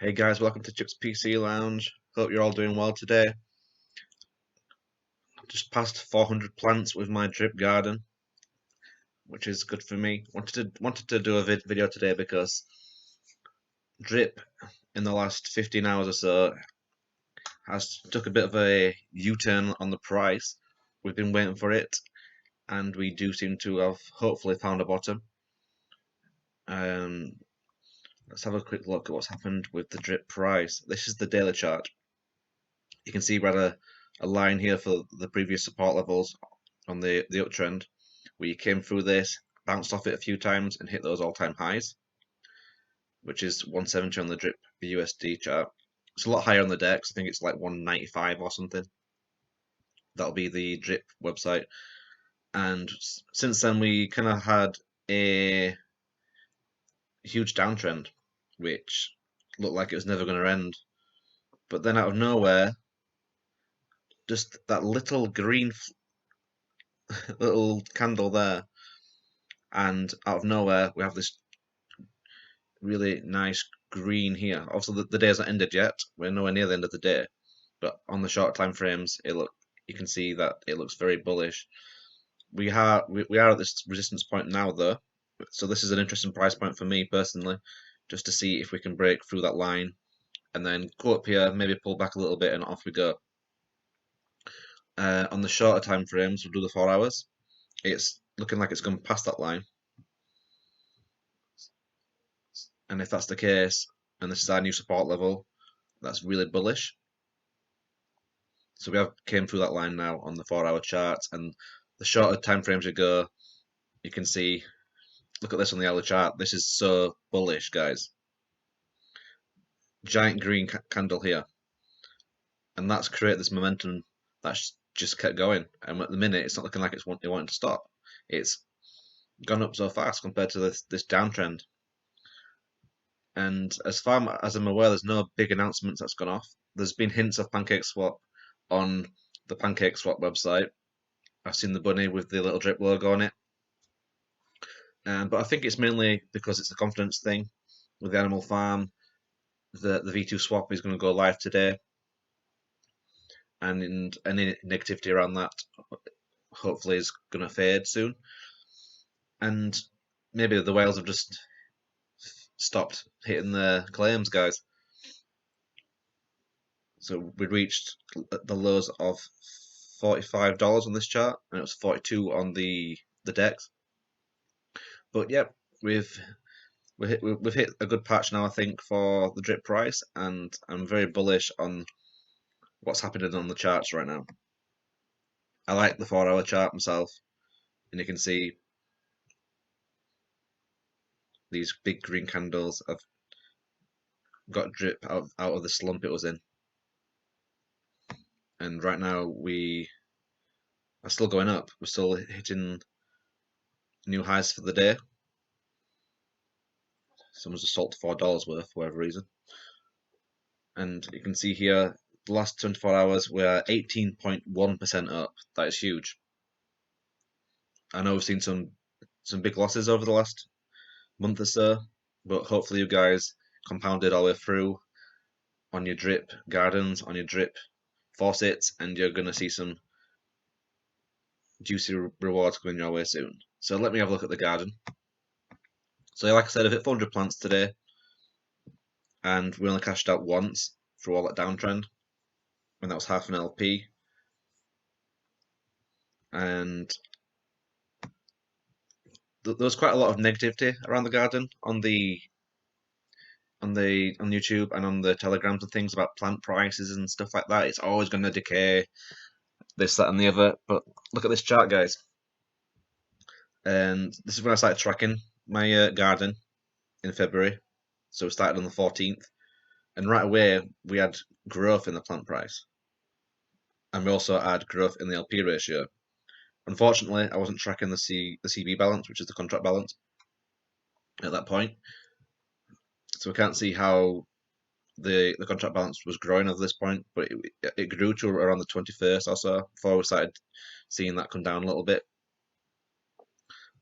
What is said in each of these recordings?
Hey guys, welcome to Chuck's PC Lounge. Hope you're all doing well today. Just passed 400 plants with my drip garden, which is good for me. Wanted to do a video today because drip in the last 15 hours or so has took a bit of a U-turn on the price. We've been waiting for it, and we do seem to have hopefully found a bottom. Um, let's have a quick look at what's happened with the drip price. This is the daily chart. You can see we had a line here for the previous support levels on the uptrend. We came through this, bounced off it a few times, and hit those all-time highs, which is 170 on the drip USD chart. It's a lot higher on the DEX. I think it's like 195 or something. That'll be the drip website. And since then, we kind of had a huge downtrend, which looked like it was never going to end. But then out of nowhere, just that little green little candle there, and out of nowhere we have this really nice green here. Obviously, the day hasn't ended yet. We're nowhere near the end of the day, but on the short time frames, you can see that it looks very bullish. We are at this resistance point now, though, so this is an interesting price point for me personally, just to see if we can break through that line and then go up here, maybe pull back a little bit, and off we go. On the shorter time frames, we'll do the 4 hours. It's looking like it's gone past that line. And if that's the case, and this is our new support level, that's really bullish. So we have came through that line now on the 4-hour chart, and the shorter time frames you go, you can see, look at this on the hourly chart, this is so bullish, guys. Giant green candle here. And that's created this momentum that's just kept going. And at the minute, it's not looking like it's wanting to stop. It's gone up so fast compared to this downtrend. And as far as I'm aware, there's no big announcements that's gone off. There's been hints of Pancake Swap on the Pancake Swap website. I've seen the bunny with the little drip logo on it. But I think it's mainly because it's a confidence thing with the Animal Farm. The V2 swap is going to go live today, and any negativity around that hopefully is going to fade soon. And maybe the whales have just stopped hitting the claims, guys. So we reached the lows of $45 on this chart, and it was 42 on the DEX. But yeah, we've hit a good patch now, I think, for the drip price, and I'm very bullish on what's happening on the charts right now. I like the 4-hour chart myself, and you can see these big green candles have got drip out of the slump it was in. And right now we are still going up. We're still hitting new highs for the day. Someone's just sold $4 worth for whatever reason. And you can see here, the last 24 hours, we're 18.1% up. That is huge. I know we've seen some big losses over the last month or so, but hopefully you guys compounded all the way through on your drip gardens, on your drip faucets, and you're going to see some juicy rewards coming your way soon. So let me have a look at the garden. So like I said, I've hit 400 plants today, and we only cashed out once through all that downtrend, and that was half an LP. And there was quite a lot of negativity around the garden on YouTube and on the telegrams and things about plant prices and stuff like that. It's always going to decay, this, that, and the other. But look at this chart, guys. And this is when I started tracking my garden in February. So we started on the 14th, and right away we had growth in the plant price, and we also had growth in the LP ratio. Unfortunately, I wasn't tracking the CB balance, which is the contract balance, at that point, so we can't see how the contract balance was growing at this point, but it grew to around the 21st or so before we started seeing that come down a little bit.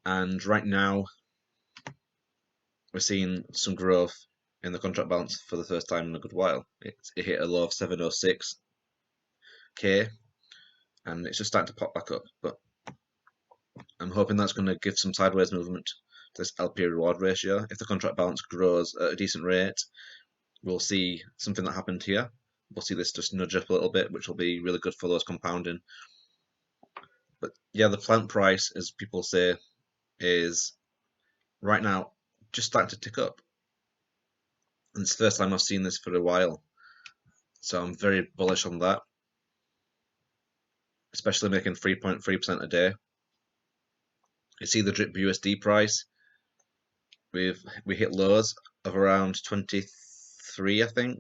And right now we're seeing some growth in the contract balance for the first time in a good while. It hit a low of 706k, and it's just starting to pop back up. But I'm hoping that's going to give some sideways movement to this LP reward ratio. If the contract balance grows at a decent rate, we'll see something that happened here. We'll see this just nudge up a little bit, which will be really good for those compounding. But yeah, the plant price, as people say, is right now just starting to tick up. And it's the first time I've seen this for a while. So I'm very bullish on that, especially making 3.3% a day. You see the drip USD price. We hit lows of around 23, I think,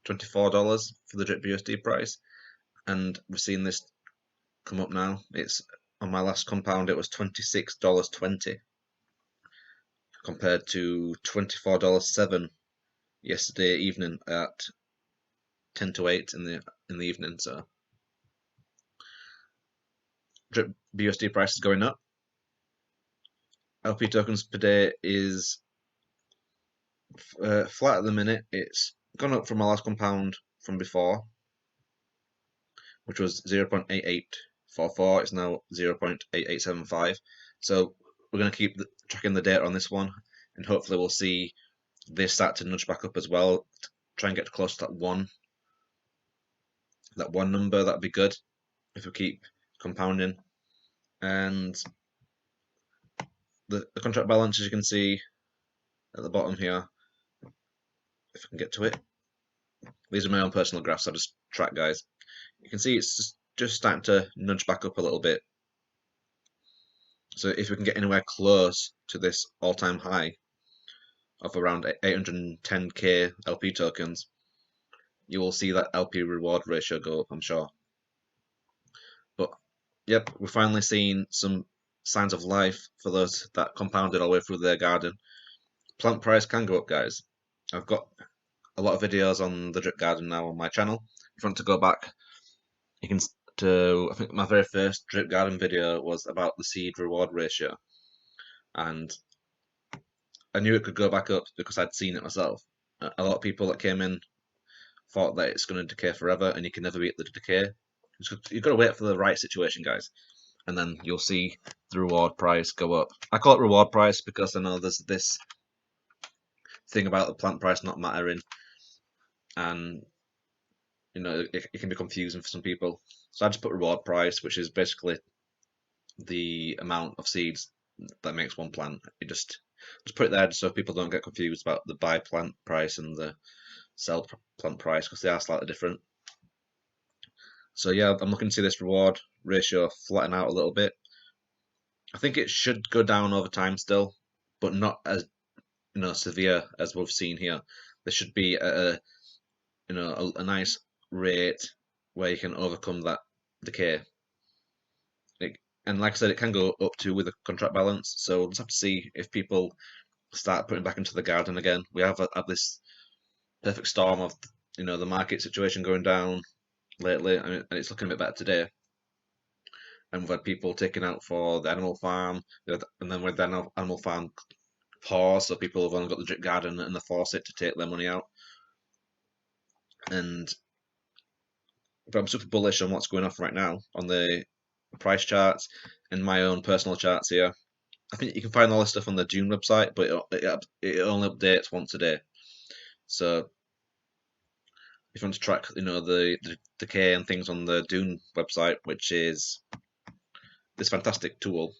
$24 for the drip USD price, and we're seeing this come up now. It's on my last compound, it was $26.20 compared to $24.07 yesterday evening at 10 to 8 in the evening. So drip BUSD price is going up. LP tokens per day is flat at the minute. It's gone up from my last compound from before, which was 0.8844. It's now 0.8875. So we're going to keep tracking the data on this one, and hopefully we'll see this start to nudge back up as well. Try and get close to that one number. That'd be good if we keep compounding. And the contract balance, as you can see at the bottom here, if I can get to it. These are my own personal graphs. I just track, guys. You can see it's just starting to nudge back up a little bit. So if we can get anywhere close to this all-time high of around 810k LP tokens, you will see that LP reward ratio go up, I'm sure. But yep, we're finally seeing some signs of life for those that compounded all the way through their garden. Plant price can go up, guys. I've got a lot of videos on the drip garden now on my channel. If you want to go back, you can I think my very first drip garden video was about the seed reward ratio, and I knew it could go back up because I'd seen it myself. A lot of people that came in thought that it's going to decay forever, and you can never beat the decay. You've got to wait for the right situation, guys, and then you'll see the reward price go up. I call it reward price because I know there's this thing about the plant price not mattering, and you know it can be confusing for some people. So I just put reward price, which is basically the amount of seeds that makes one plant. You just put it there so people don't get confused about the buy plant price and the sell plant price, because they are slightly different. So yeah, I'm looking to see this reward ratio flatten out a little bit. I think it should go down over time still, but not as severe as we've seen here. There should be a nice rate where you can overcome that decay. And like I said, it can go up to with a contract balance. So we'll just have to see if people start putting back into the garden again. We have had this perfect storm of the market situation going down lately, and it's looking a bit better today. And we've had people taken out for the animal farm, and then with the animal farm pause, so people have only got the drip garden and the faucet to take their money out. But I'm super bullish on what's going on right now on the price charts and my own personal charts here. I think you can find all this stuff on the Dune website, but it only updates once a day. So if you want to track, the decay and things on the Dune website, which is this fantastic tool,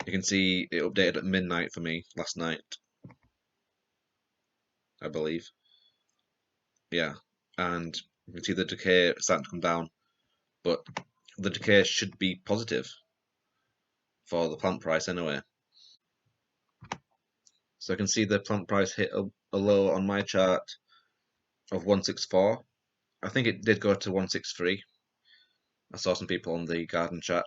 you can see it updated at midnight for me last night, I believe. Yeah, and you can see the decay starting to come down, but the decay should be positive for the plant price anyway. So I can see the plant price hit a low on my chart of 164. I think it did go to 163. I saw some people on the garden chat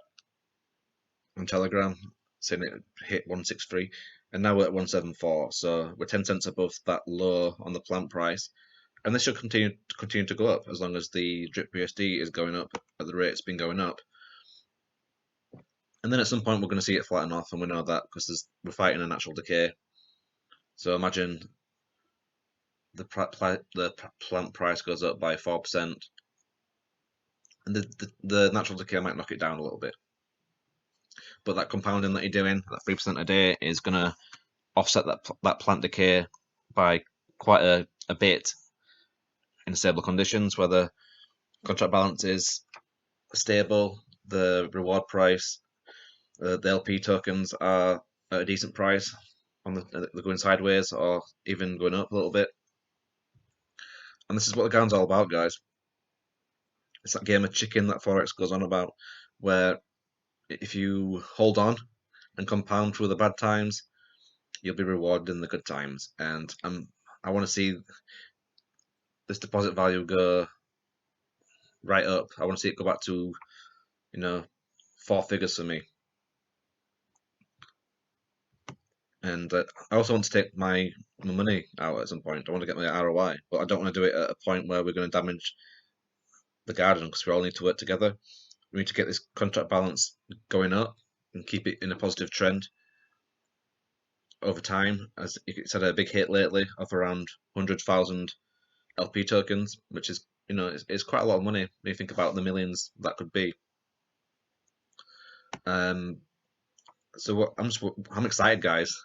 on Telegram saying it hit 163, and now we're at 174. So we're 10 cents above that low on the plant price, and this should continue to go up as long as the drip USD is going up at the rate it's been going up. And then at some point we're going to see it flatten off, and we know that because we're fighting a natural decay. So imagine the plant price goes up by 4%, and the natural decay might knock it down a little bit. But that compounding that you're doing, that 3% a day, is going to offset that plant decay by quite a bit in stable conditions, where the contract balance is stable, the reward price, the LP tokens are at a decent price, they're going sideways or even going up a little bit. And this is what the GAN's all about, guys. It's that game of chicken that Forex goes on about, where if you hold on and compound through the bad times, you'll be rewarded in the good times. And I want to see this deposit value go right up. I want to see it go back to, 4 figures for me. And I also want to take my money out at some point. I want to get my ROI, but I don't want to do it at a point where we're going to damage the garden, because we all need to work together. We need to get this contract balance going up and keep it in a positive trend over time. As it's had a big hit lately of around 100,000 LP tokens, which is, it's quite a lot of money when you think about the millions that could be. So I'm excited, guys.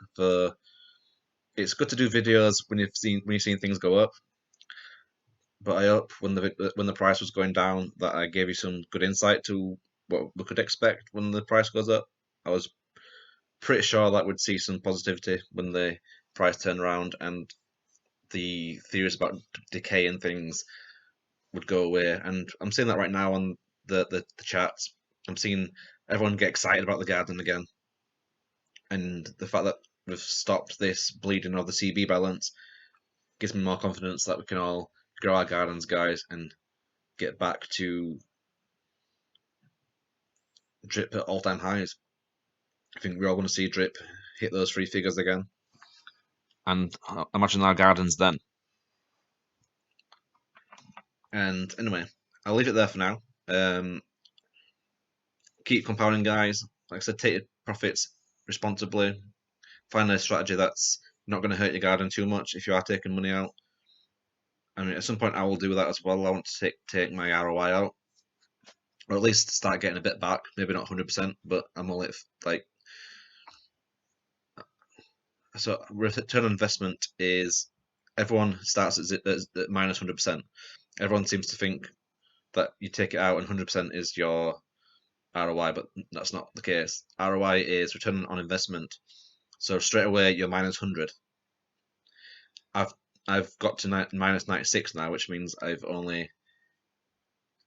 It's good to do videos when you've seen things go up, but I hope when the price was going down that I gave you some good insight to what we could expect when the price goes up. I was pretty sure that we'd see some positivity when the price turned around and the theories about decay and things would go away. And I'm seeing that right now on the chats. I'm seeing everyone get excited about the garden again. And the fact that we've stopped this bleeding of the CB balance gives me more confidence that we can all grow our gardens, guys, and get back to drip at all-time highs. I think we're all going to see drip hit those 3 figures again. And imagine our gardens then. And anyway, I'll leave it there for now. Keep compounding, guys. Like I said, take your profits responsibly. Find a strategy that's not going to hurt your garden too much if you are taking money out. I mean, at some point I will do that as well. I want to take my ROI out, or at least start getting a bit back. Maybe not 100%, but I'm only like. So return on investment is everyone starts at minus 100%. Everyone seems to think that you take it out and 100% is your ROI, but that's not the case. ROI is return on investment. So straight away you're minus 100. I've got to minus 96 now, which means I've only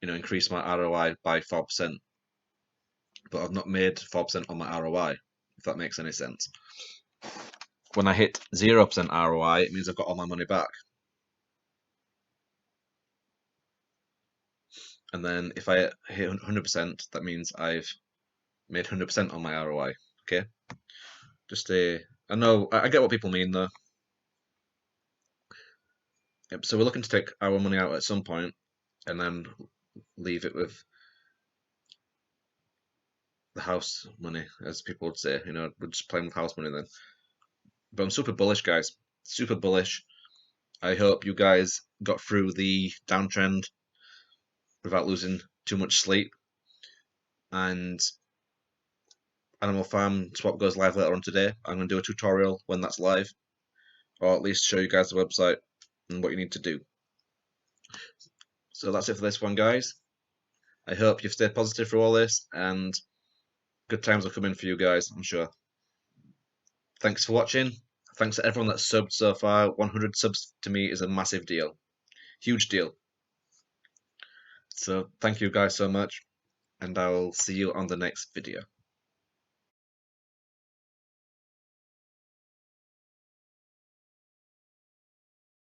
increased my ROI by 4%, but I've not made 4% on my ROI, if that makes any sense. When I hit 0% ROI, it means I've got all my money back. And then if I hit 100%, that means I've made 100% on my ROI. Okay, I know I get what people mean though. Yep, so we're looking to take our money out at some point and then leave it with the house money, as people would say. We're just playing with house money then. But I'm super bullish, guys. Super bullish. I hope you guys got through the downtrend without losing too much sleep. And Animal Farm swap goes live later on today. I'm going to do a tutorial when that's live, or at least show you guys the website and what you need to do. So that's it for this one, guys. I hope you've stayed positive through all this, and good times are coming for you guys, I'm sure. Thanks for watching. Thanks to everyone that's subbed so far. 100 subs to me is a massive deal. Huge deal. So thank you guys so much, and I'll see you on the next video.